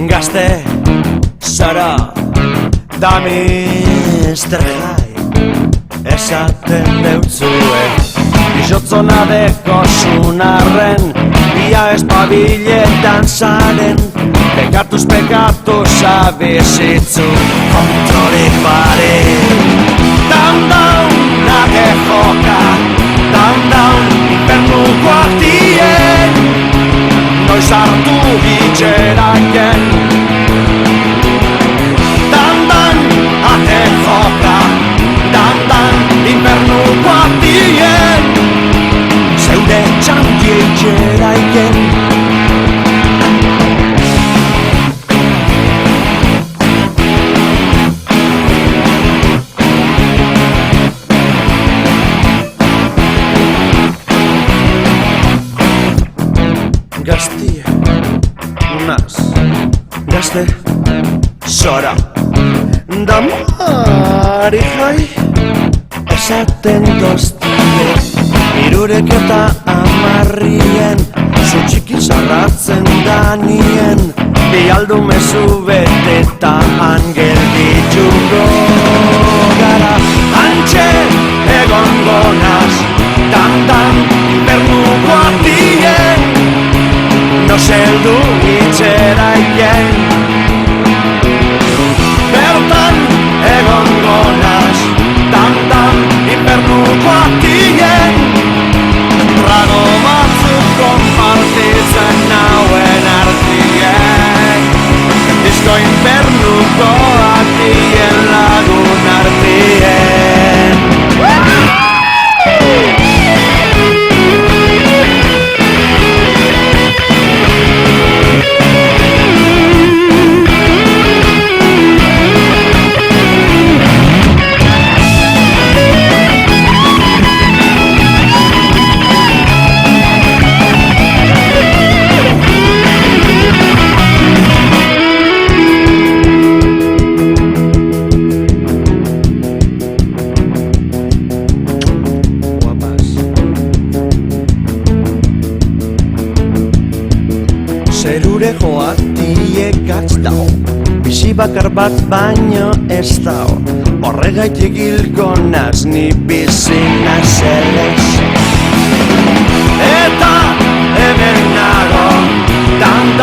Gazte zara da Mr. Hyde esaten deutzue izotzona deko sunarren ia espabiletan zaren pekatuz abizitzu kontrolik bare down, nage joka down, infernukoak dien noiz hartu bitxeraien ate joka infernukoak dien zeude txantietxeraien Gaztie, naz, gazte, zora da mari jai esaten doztie irurek eta amarrien zutxiki zarratzen danien bi aldu mezu beteta angel ditugo gara antxe egongo naz dan infernukoak dien no zeldu itxeraien bertan egongo naz dan infernukoak dien trago batzuk konpartitzen nauen artien disko infernukoak dien lagun artien zerure joatiek gatz dao bizi bakar bat baino ez dao horregaitik hilko naz ni bizi nazelez eta hemen nago dan